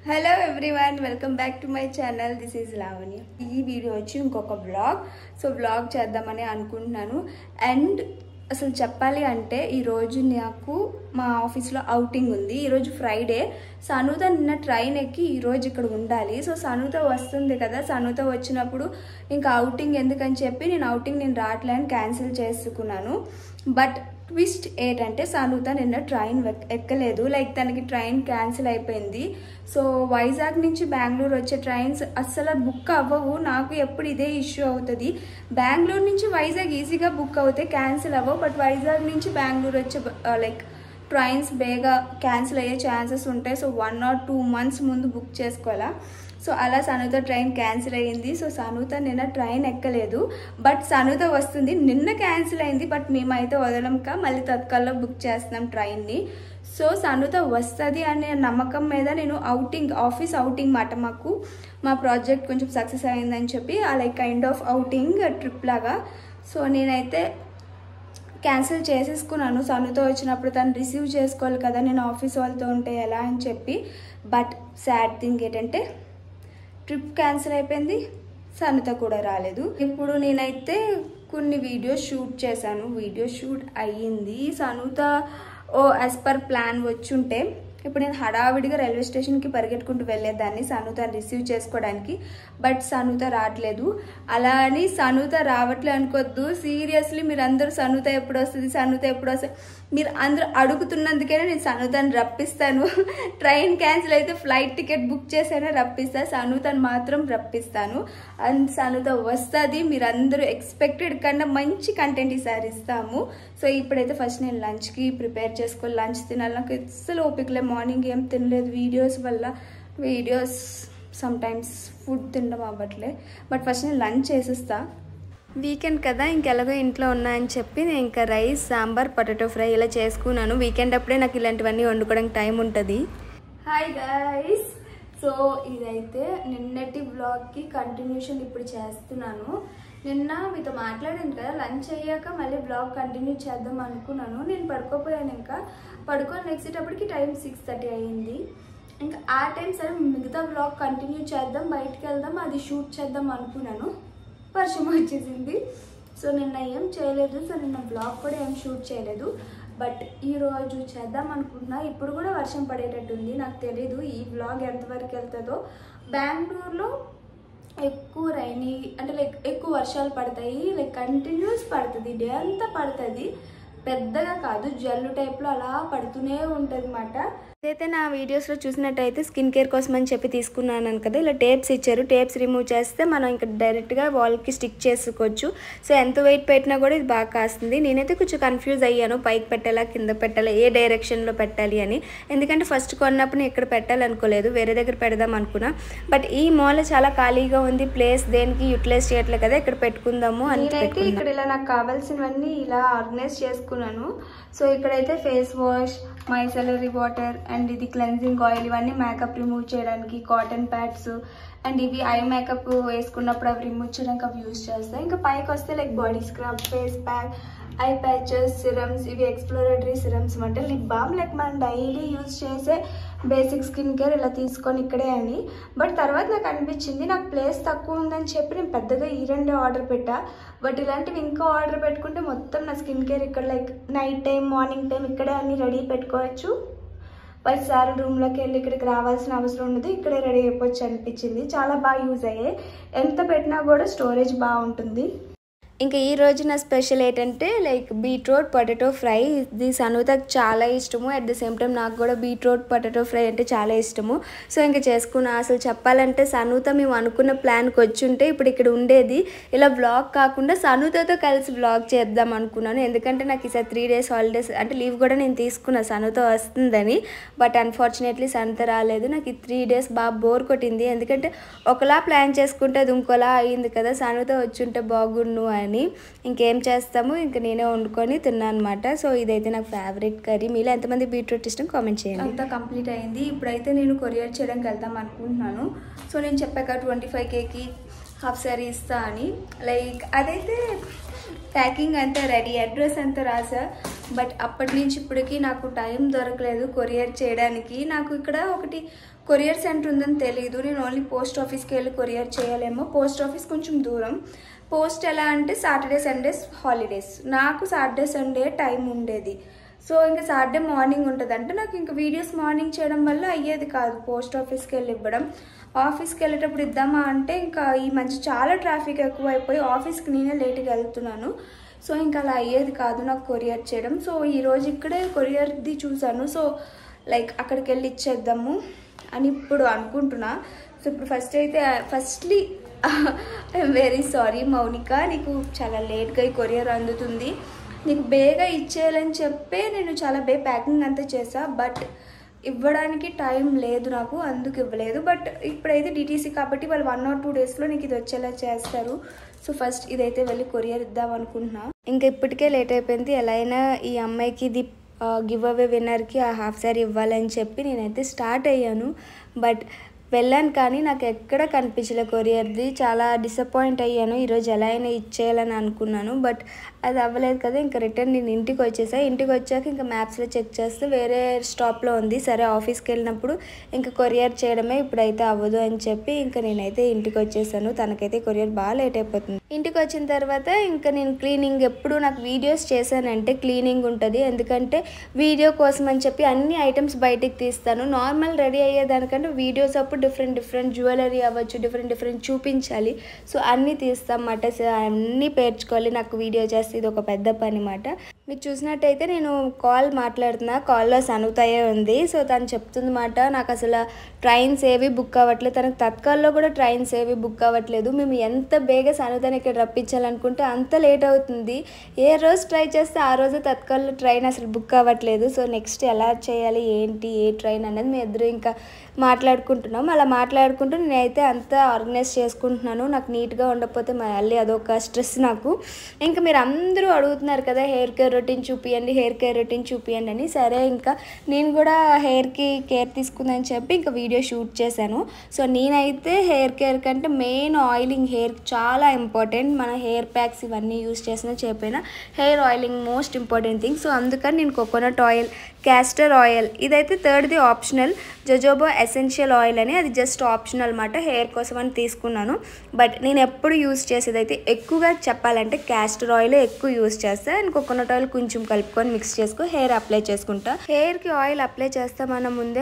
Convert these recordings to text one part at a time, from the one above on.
Hello everyone, welcome back to my channel. This is Lavanya. ఈ video వచ్చి ఇంకొక vlog చేద్దామని అనుకుంటున్నాను. అండ్ అసలు చెప్పాలి అంటే ఈరోజు నాకు మా ఆఫీస్లో అవుటింగ్ ఉంది. ఈరోజు ఫ్రైడే. సనూత నిన్న ట్రైన్ ఎక్కి ఈరోజు ఇక్కడ ఉండాలి. సో సనూత వస్తుంది కదా, సనూత వచ్చినప్పుడు ఇంకా అవుటింగ్ ఎందుకని చెప్పి నేను రావట్లేని క్యాన్సిల్ చేసుకున్నాను. బట్ ట్విస్ట్ ఏంటంటే సనూత నిన్న ట్రైన్ ఎక్కలేదు. లైక్ తనకి ట్రైన్ క్యాన్సిల్ అయిపోయింది. సో వైజాగ్ నుంచి బెంగళూరు వచ్చే ట్రైన్స్ అస్సలు బుక్ అవ్వవు. నాకు ఎప్పుడు ఇదే ఇష్యూ అవుతుంది. బెంగళూరు నుంచి వైజాగ్ ఈజీగా బుక్ అవుతాయి, క్యాన్సిల్ అవ్వవు. బట్ వైజాగ్ నుంచి బెంగళూరు వచ్చే లైక్ ట్రైన్స్ బేగా క్యాన్సిల్ అయ్యే ఛాన్సెస్ ఉంటాయి. సో 1 or 2 months ముందు బుక్ చేసుకోవాలా. సో అలా సనూత ట్రైన్ క్యాన్సిల్ అయ్యింది. సో సనూత నిన్న ట్రైన్ ఎక్కలేదు. బట్ సనూత వస్తుంది. నిన్న క్యాన్సిల్ అయింది, బట్ మేమైతే వదలంక మళ్ళీ తత్కాల్లో బుక్ చేస్తున్నాం ట్రైన్ని. సో సనూత వస్తుంది అనే నమ్మకం మీద నేను ఆఫీస్ అవుటింగ్ మాట, మా ప్రాజెక్ట్ కొంచెం సక్సెస్ అయిందని చెప్పి like kind of outing trip లాగా. సో నేనైతే క్యాన్సిల్ చేసేసుకున్నాను. సనూత వచ్చినప్పుడు తను రిసీవ్ చేసుకోవాలి కదా, నేను ఆఫీస్ వాళ్ళతో ఉంటే ఎలా అని చెప్పి. బట్ సాడ్ థింగ్ ఏంటంటే ట్రిప్ క్యాన్సిల్ అయిపోయింది, సనూత కూడా రాలేదు. ఇప్పుడు నేనైతే కొన్ని వీడియోస్ షూట్ చేశాను. వీడియో షూట్ అయ్యింది. సనూత యాజ్ పర్ ప్లాన్ వచ్చుంటే ఇప్పుడు నేను హడావిడిగా రైల్వే స్టేషన్కి పరిగెట్టుకుంటూ వెళ్ళేదాన్ని సనూత రిసీవ్ చేసుకోవడానికి. బట్ సనూత రావట్లేదు. అలా అని సనూత రావట్లేదు అనుకోద్దు. సీరియస్లీ మీరు అందరూ సనూత ఎప్పుడు వస్తుంది మీరు అందరూ అడుగుతున్నందుకైనా నేను సనూతని రప్పిస్తాను. ట్రైన్ క్యాన్సిల్ అయితే ఫ్లైట్ టికెట్ బుక్ చేసైనా రప్పిస్తాను, సనూతని మాత్రం రప్పిస్తాను. అండ్ సనూత వస్తుంది. మీరు అందరూ ఎక్స్పెక్టెడ్ కన్నా మంచి కంటెంట్ ఈసారి ఇస్తాము. సో ఇప్పుడైతే ఫస్ట్ నేను లంచ్కి ప్రిపేర్ చేసుకోవాలి. లంచ్ తినాలి. నాకు అస్సలు ఓపికలే, మార్నింగ్ ఏం తినలేదు వీడియోస్ సమ్టైమ్స్ ఫుడ్ తినడం అవ్వట్లే. బట్ ఫస్ట్ నేను లంచ్ చేసేస్తా. వీకెండ్ కదా, ఇంకెలాగో ఇంట్లో ఉన్నా అని చెప్పి నేను ఇంకా రైస్, సాంబార్, పొటాటో ఫ్రై ఇలా చేసుకున్నాను. వీకెండ్ అప్పుడే నాకు ఇలాంటివన్నీ వండుకోవడానికి టైం ఉంటుంది. Hi guys. సో ఇదైతే నిన్నటి వ్లాగ్కి కంటిన్యూషన్ ఇప్పుడు చేస్తున్నాను. నిన్న మీతో మాట్లాడాను కదా, లంచ్ అయ్యాక మళ్ళీ బ్లాగ్ కంటిన్యూ చేద్దాం అనుకున్నాను. నేను పడుకోపోయాను. ఇంకా పడుకొని నెక్స్టప్పటికి టైం 6:30 అయ్యింది. ఇంకా ఆ టైం సరే మిగతా బ్లాగ్ కంటిన్యూ చేద్దాం, బయటికి వెళ్దాం, అది షూట్ చేద్దాం అనుకున్నాను. వర్షం వచ్చేసింది. సో నిన్న ఏం చేయలేదు. సో నిన్న బ్లాగ్ కూడా ఏం షూట్ చేయలేదు. బట్ ఈరోజు చేద్దాం అనుకుంటున్నా. ఇప్పుడు కూడా వర్షం పడేటట్టుంది. నాకు తెలీదు ఈ బ్లాగ్ ఎంతవరకు వెళ్తుందో. బెంగళూరులో ఎక్కువ రైనీ అంటే లైక్ ఎక్కువ వర్షాలు పడతాయి. లైక్ కంటిన్యూస్ పడుతుంది, డే అంతా పడుతుంది. పెద్దగా కాదు, జల్లు టైప్లో అలా పడుతూనే ఉంటుంది అన్నమాట. అయితే నా వీడియోస్లో చూసినట్టయితే స్కిన్ కేర్ కోసం అని చెప్పి తీసుకున్నాను కదా, ఇలా టేప్స్ ఇచ్చారు. టేప్స్ రిమూవ్ చేస్తే మనం ఇంకా డైరెక్ట్గా వాల్కి స్టిక్ చేసుకోవచ్చు. సో ఎంత వెయిట్ పెట్టినా కూడా ఇది బాగా కాస్తుంది. నేనైతే కొంచెం కన్ఫ్యూజ్ అయ్యాను, పైకి పెట్టాలా కింద పెట్టాలా, ఏ డైరెక్షన్లో పెట్టాలి అని. ఎందుకంటే ఫస్ట్ కొన్నప్పుడు నేను ఇక్కడ పెట్టాలనుకోలేదు, వేరే దగ్గర పెడదాం అనుకున్నా. బట్ ఈ మాల్ చాలా ఖాళీగా ఉంది, ప్లేస్ దేనికి యూటిలైజ్ చేయట్లేదు కదా, ఇక్కడ పెట్టుకుందాము అని. ఇక్కడ ఇలా నాకు కావాల్సినవన్నీ ఇలా ఆర్గనైజ్ చేసుకున్నాను. సో ఇక్కడైతే ఫేస్ వాష్, మైసెలరీ వాటర్ అండ్ ఇది క్లెన్జింగ్ ఆయిల్, ఇవన్నీ మేకప్ రిమూవ్ చేయడానికి, కాటన్ ప్యాడ్స్ అండ్ ఇవి ఐ మేకప్ వేసుకున్నప్పుడు అవి రిమూవ్ చేయడానికి అవి యూజ్ చేస్తాయి. ఇంకా పైకి వస్తే like body scrub, face pack, I patches, serums, ఇవి ఎక్స్ప్లోరేటరీ సిరమ్స్ అంటే లిప్ బామ్, లైక్ మనం డైలీ యూజ్ చేసే బేసిక్ స్కిన్ కేర్ ఇలా తీసుకొని ఇక్కడే అని. బట్ తర్వాత నాకు అనిపించింది నాకు ప్లేస్ తక్కువ ఉందని చెప్పి నేను పెద్దగా ఈ 2 ఆర్డర్ పెట్టా. బట్ ఇలాంటివి ఇంకా ఆర్డర్ పెట్టుకుంటే మొత్తం నా స్కిన్ కేర్ ఇక్కడ like night time, morning time ఇక్కడే అన్ని రెడీ పెట్టుకోవచ్చు. ప్రతిసారి రూమ్లోకి వెళ్ళి ఇక్కడికి రావాల్సిన అవసరం ఉండదు, ఇక్కడే రెడీ అయిపోవచ్చు అనిపించింది. చాలా బాగా యూజ్ అయ్యాయి. ఎంత పెట్టినా కూడా స్టోరేజ్ బాగుంటుంది. ఇంకా ఈ రోజు నా స్పెషల్ ఏంటంటే లైక్ బీట్రూట్ పొటాటో ఫ్రై. ఇది సనూతకు చాలా ఇష్టము. అట్ ద సేమ్ టైం నాకు కూడా బీట్రూట్ పొటాటో ఫ్రై అంటే చాలా ఇష్టము. సో ఇంకా చేసుకున్నా. అసలు చెప్పాలంటే సనూత మేము అనుకున్న ప్లాన్కి వచ్చుంటే ఇప్పుడు ఇక్కడ ఉండేది. ఇలా వ్లాగ్ కాకుండా సనూతతో కలిసి వ్లాగ్ చేద్దాం అనుకున్నాను. ఎందుకంటే నాకు ఈసారి 3 days హాలిడేస్ అంటే లీవ్ కూడా నేను తీసుకున్నా సనూత వస్తుందని. బట్ అన్ఫార్చునేట్లీ సనూత రాలేదు. నాకు ఈ 3 days బాగా బోర్ కొట్టింది. ఎందుకంటే ఒకలా ప్లాన్ చేసుకుంటే అది ఇంకోలా అయ్యింది కదా, సనూత వచ్చుంటే బాగుండు అని. ఇంకేం చేస్తాము, ఇంకా నేనే వండుకొని తిన్నాను అనమాట. సో ఇదైతే నాకు ఫేవరెట్ కర్రీ. మీలో ఎంతమంది బీట్రూట్ ఇష్టం కామెంట్ చేయండి. అంతా కంప్లీట్ అయింది. ఇప్పుడైతే నేను కొరియర్ చేయడానికి వెళ్దాం అనుకుంటున్నాను. సో నేను చెప్పాక 25Kకి హాఫ్ సారీ ఇస్తా అని. లైక్ అదైతే ప్యాకింగ్ అంతా రెడీ, అడ్రస్ అంతా రాసా. బట్ అప్పటి నుంచి ఇప్పటికి నాకు టైం దొరకలేదు కొరియర్ చేయడానికి. నాకు ఇక్కడ ఒకటి కొరియర్ సెంటర్ ఉందని తెలియదు. నేను ఓన్లీ పోస్ట్ ఆఫీస్కి వెళ్ళి కొరియర్ చేయాలేమో. పోస్ట్ ఆఫీస్ కొంచెం దూరం. పోస్ట్ ఎలా అంటే సాటర్డే సండేస్ హాలిడేస్, నాకు సాటర్డే సండే టైం ఉండేది. సో ఇంకా సాటర్డే మార్నింగ్ ఉంటుంది అంటే నాకు ఇంకా వీడియోస్ మార్నింగ్ చేయడం వల్ల అయ్యేది కాదు పోస్ట్ ఆఫీస్కి వెళ్ళి ఇవ్వడం. ఆఫీస్కి వెళ్ళేటప్పుడు ఇద్దామా అంటే ఇంకా ఈ మధ్య చాలా ట్రాఫిక్ ఎక్కువ అయిపోయి ఆఫీస్కి నేనే లేట్గా వెళ్తున్నాను. సో ఇంకా అలా అయ్యేది కాదు నాకు కొరియర్ చేయడం. సో ఈరోజు ఇక్కడే కొరియర్ది చూసాను. సో లైక్ అక్కడికి వెళ్ళి ఇచ్చేద్దాము అని ఇప్పుడు అనుకుంటున్నా. సో ఇప్పుడు firstly I'm very sorry Mounika, నీకు చాలా లేట్గా ఈ కొరియర్ అందుతుంది. నీకు బేగా ఇచ్చేయాలని చెప్పే నేను చాలా ప్యాకింగ్ అంతా చేసా, బట్ ఇవ్వడానికి టైం లేదు నాకు, అందుకు ఇవ్వలేదు. బట్ ఇప్పుడైతే డిటీసీ కాబట్టి వాళ్ళు 1 or 2 daysలో నీకు ఇది వచ్చేలా చేస్తారు. సో ఫస్ట్ ఇదైతే వెళ్ళి కొరియర్ ఇద్దాం అనుకుంటున్నా. ఇంకా ఇప్పటికే లేట్ అయిపోయింది. ఎలా అయినా ఈ అమ్మాయికి ఇది గివ్ అవే విన్నర్కి ఆ హాఫ్ సారీ ఇవ్వాలని చెప్పి నేనైతే స్టార్ట్ అయ్యాను. బట్ వెళ్ళాను కానీ నాకు ఎక్కడ కనిపించలే కొరియర్ది. చాలా డిసప్పాయింట్ అయ్యాను. ఈరోజు ఎలా అయినా ఇచ్చేయాలని అనుకున్నాను, బట్ అది అవ్వలేదు కదా. ఇంకా రిటర్న్ నేను ఇంటికి వచ్చేసా. ఇంటికి వచ్చాక ఇంకా మ్యాప్స్లో చెక్ చేస్తే వేరే స్టాప్లో ఉంది. సరే ఆఫీస్కి వెళ్ళినప్పుడు ఇంకా కొరియర్ చేయడమే, ఇప్పుడైతే అవ్వదు అని చెప్పి ఇంకా నేనైతే ఇంటికి వచ్చేసాను. తనకైతే కొరియర్ బాగా లేట్ అయిపోతుంది. ఇంటికి వచ్చిన తర్వాత ఇంకా నేను క్లీనింగ్, ఎప్పుడు నాకు వీడియోస్ చేశానంటే క్లీనింగ్ ఉంటుంది. ఎందుకంటే వీడియో కోసం అని చెప్పి అన్ని ఐటమ్స్ బయటికి తీస్తాను. నార్మల్ రెడీ అయ్యేదానికంటే వీడియోస్ అప్పుడు డిఫరెంట్ జ్యువెలరీ అవ్వచ్చు, డిఫరెంట్ చూపించాలి. సో అన్నీ తీస్తామన్నమాట. సో అన్నీ పేర్చుకోవాలి. నాకు వీడియో చేస్తే ఇది ఒక పెద్ద పని మాట. మీరు చూసినట్టయితే నేను కాల్ మాట్లాడుతున్నా, కాల్లో సనుతాయే ఉంది. సో తను చెప్తుంది మాట, నాకు అసలు ట్రైన్స్ ఏవి బుక్ అవ్వట్లేదు. తనకు తత్కాల్లో కూడా ట్రైన్స్ ఏవి బుక్ అవ్వట్లేదు. మేము ఎంత బేగా సనుతాని ఇక్కడ రప్పించాలనుకుంటే అంత లేట్ అవుతుంది. ఏ రోజు ట్రై చేస్తే ఆ రోజు తత్కాల్లో ట్రైన్ అసలు బుక్ అవ్వట్లేదు. సో నెక్స్ట్ ఎలా చేయాలి, ఏంటి, ఏ ట్రైన్ అనేది మేము ఇద్దరు ఇంకా మాట్లాడుకుంటున్నాం. అలా మాట్లాడుకుంటూ నేనైతే అంతా ఆర్గనైజ్ చేసుకుంటున్నాను. నాకు నీట్గా ఉండకపోతే మళ్ళీ అదొక స్ట్రెస్ నాకు. ఇంకా మీరు అందరూ అడుగుతున్నారు కదా హెయిర్ కేర్ రొటీన్ చూపియండి అని. సరే ఇంకా నేను కూడా హెయిర్కి కేర్ తీసుకుందని చెప్పి ఇంకా వీడియో షూట్ చేశాను. సో నేనైతే హెయిర్ కేర్ కంటే మెయిన్ ఆయిలింగ్ హెయిర్కి చాలా ఇంపార్టెంట్. మన హెయిర్ ప్యాక్స్ ఇవన్నీ యూస్ చేసినా చెప్పినా hair oiling most important thing. So అందుకని నేను కోకోనట్ ఆయిల్, క్యాస్టర్ ఆయిల్, ఇదైతే థర్డ్ది ఆప్షనల్, జోజోబా ఎసెన్షియల్ ఆయిల్ అని, అది జస్ట్ ఆప్షనల్ అన్నమాట. హెయిర్ కోసం అని తీసుకున్నాను. బట్ నేను ఎప్పుడు యూస్ చేసేదైతే ఎక్కువగా చెప్పాలంటే క్యాస్టర్ ఆయిల్ ఎక్కువ యూస్ చేస్తాను. అండ్ కోకోనట్ ఆయిల్ కొంచెం కలుపుకొని మిక్స్ చేసుకొని హెయిర్ అప్లై చేసుకుంటా. హెయిర్కి ఆయిల్ అప్లై చేస్తే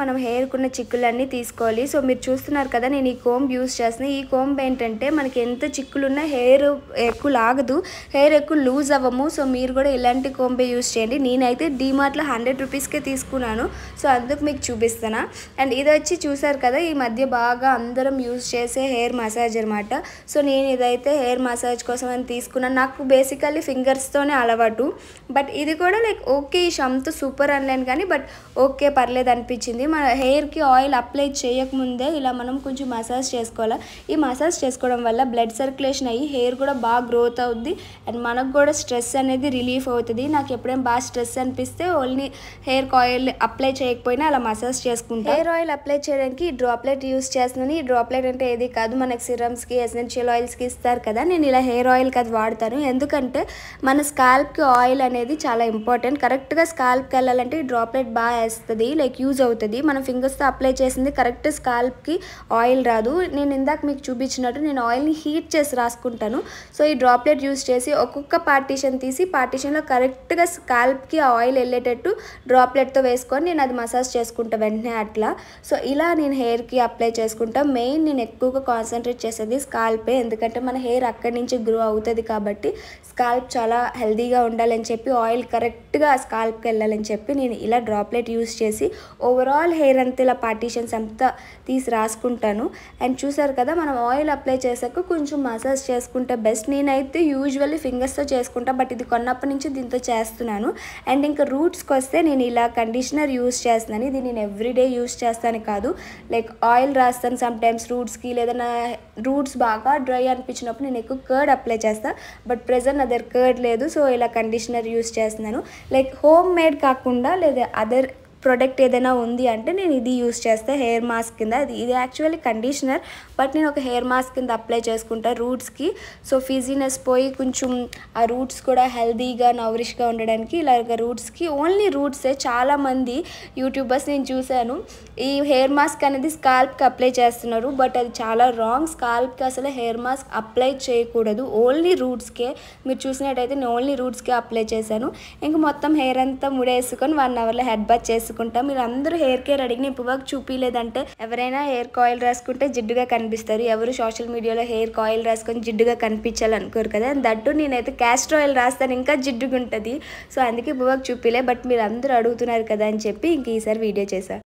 మనం హెయిర్కి ఉన్న చిక్కులన్నీ తీసుకోవాలి. సో మీరు చూస్తున్నారు కదా నేను ఈ కోంబ్ యూస్ చేస్తున్నాను. ఈ కోంబ్ ఏంటంటే మనకి ఎంత చిక్కులున్నా హెయిర్ ఎక్కువ లాగదు, హెయిర్ ఎక్కువ లూజ్ అవ్వము. సో మీరు కూడా ఇలాంటి కోంబే యూస్ చేయండి. నేనైతే డీమార్ట్లో 100 రూపీస్కే తీసుకున్నాను. సో అందుకు మీకు చూపిస్తాను. అండ్ ఇది వచ్చి చూసారు కదా ఈ మధ్య బాగా అందరం యూజ్ చేసే హెయిర్ మసాజ్ అనమాట. సో నేను ఇదైతే హెయిర్ మసాజ్ కోసం అని తీసుకున్నాను. నాకు బేసికల్లీ ఫింగర్స్తోనే అలవాటు, బట్ ఇది కూడా లైక్ ఓకే ఈ షంతో సూపర్ అనలేను కానీ బట్ ఓకే పర్లేదు అనిపించింది. మన హెయిర్కి ఆయిల్ అప్లై చేయకముందే ఇలా మనం కొంచెం మసాజ్ చేసుకోవాలి. ఈ మసాజ్ చేసుకోవడం వల్ల బ్లడ్ సర్క్యులేషన్ అయ్యి హెయిర్ కూడా బాగా గ్రోత్ అవుద్ది. అండ్ మనకు కూడా స్ట్రెస్ అనేది రిలీఫ్ అవుతుంది. నాకు ఎప్పుడైనా బాగా స్ట్రెస్ అనిపిస్తే ఓన్లీ హెయిర్కి ఆయిల్ అప్లై చేయకపోయినా అలా మసాజ్ చేసుకుంటాను. హెయిర్ ఆయిల్ అప్లై చేయడానికి ఈ డ్రాప్లెట్ యూస్ చేస్తున్నాను. ఈ డ్రాప్లెట్ అంటే ఏది కాదు, మనకి సిరమ్స్కి, ఎసెన్షియల్ ఆయిల్స్కి ఇస్తారు కదా, నేను ఇలా హెయిర్ ఆయిల్కి అది వాడతాను. ఎందుకంటే మన స్కాల్ప్కి ఆయిల్ అనేది చాలా ఇంపార్టెంట్. కరెక్ట్గా స్కాల్ప్కి వెళ్ళాలంటే ఈ డ్రాప్లెట్ బాగా వేస్తుంది, లైక్ యూజ్ అవుతుంది. మన ఫింగర్స్తో అప్లై చేసింది కరెక్ట్ స్కాల్ప్కి ఆయిల్ రాదు. నేను ఇందాక మీకు చూపించినట్టు నేను ఆయిల్ని హీట్ చేసి రాసుకుంటాను. సో ఈ డ్రాప్లెట్ యూస్ చేసి ఒక్కొక్క పార్టీషన్ తీసి పార్టీషన్లో కరెక్ట్గా స్కాల్ప్కి ఆ ఆయిల్ వెళ్ళేటట్టు డ్రాప్లెట్తో వేసుకొని నేను అది మసాజ్ చేసుకుంటా వెంటనే అట్లా. సో ఇలా నేను హెయిర్కి అప్లై చేసుకుంటా. మెయిన్ నేను ఎక్కువగా కాన్సన్ట్రేట్ చేసేది స్కాల్పే, ఎందుకంటే మన హెయిర్ అక్కడి నుంచి గ్రో అవుతుంది కాబట్టి స్కాల్ప్ చాలా హెల్దీగా ఉండాలని చెప్పి ఆయిల్ కరెక్ట్గా స్కాల్ప్కి వెళ్ళాలని చెప్పి నేను ఇలా డ్రాప్లెట్ యూస్ చేసి ఓవరాల్ హెయిర్ అంతా ఇలా పార్టీషన్స్ అంతా తీసి రాసుకుంటాను. అండ్ చూసారు కదా మనం ఆయిల్ అప్లై చేసాక కొంచెం మసాజ్ చేసుకుంటే బెస్ట్. నేనైతే యూజువల్లీ ఫింగర్స్తో చేసుకుంటా, బట్ ఇది కొన్నప్పటి నుంచి దీంతో చేస్తున్నాను. అండ్ ఇంకా రూట్స్కి వస్తే నేను ఇలా కండిషనర్ యూస్ చేస్తున్నాను. ఇది నేను ఎవ్రీడే యూస్ చేస్తాను కాదు, లైక్ ఆయిల్ రాస్తాను సమ్ టైమ్స్ రూట్స్కి, లేదా నా రూట్స్ బాగా డ్రై అనిపించినప్పుడు నేను ఎక్కువ కర్డ్ అప్లై చేస్తాను. బట్ ప్రెజెంట్ నా దగ్గర కర్డ్ లేదు, సో ఇలా కండిషనర్ యూస్ చేస్తున్నాను. లైక్ హోమ్ మేడ్ కాకుండా లేదా అదర్ ప్రోడక్ట్ ఏదైనా ఉంది అంటే నేను ఇది యూస్ చేస్తే హెయిర్ మాస్క్ కింద. ఇది యాక్చువల్లీ కండిషనర్, బట్ నేను ఒక హెయిర్ మాస్క్ కింద అప్లై చేసుకుంటా రూట్స్కి. సో ఫీజీనెస్ పోయి కొంచెం ఆ రూట్స్ కూడా హెల్దీగా నౌరిష్గా ఉండడానికి ఇలాగ రూట్స్కి, ఓన్లీ రూట్సే. చాలామంది యూట్యూబర్స్ నేను చూశాను ఈ హెయిర్ మాస్క్ అనేది స్కాల్ప్కి అప్లై చేస్తున్నారు, బట్ అది చాలా రాంగ్. స్కాల్ప్కి అసలు హెయిర్ మాస్క్ అప్లై చేయకూడదు, ఓన్లీ రూట్స్కే. మీరు చూసినట్టయితే నేను ఓన్లీ రూట్స్కే అప్లై చేశాను. ఇంక మొత్తం హెయిర్ అంతా ముడేసుకొని 1 అవర్లో హెడ్ బాత్ చేసుకుంటాం. మీరు అందరూ హెయిర్ కేర్ అడిగిన ఇప్పుడు వరకు చూపించలేదంటే, ఎవరైనా హెయిర్ ఆయిల్ రాసుకుంటే జిడ్డుగా కనిపిస్తారు. ఎవరు సోషల్ మీడియాలో హెయిర్ ఆయిల్ రాసుకొని జిడ్డుగా కనిపించాలనుకోరు కదా. దట్టు నేనైతే క్యాస్టర్ ఆయిల్ రాస్తాను, ఇంకా జిడ్డుగా ఉంటుంది. సో అందుకే ఇప్పుడు వరకు చూపించలే, బట్ మీరు అందరూ అడుగుతున్నారు కదా అని చెప్పి ఇంక ఈసారి వీడియో చేశాను.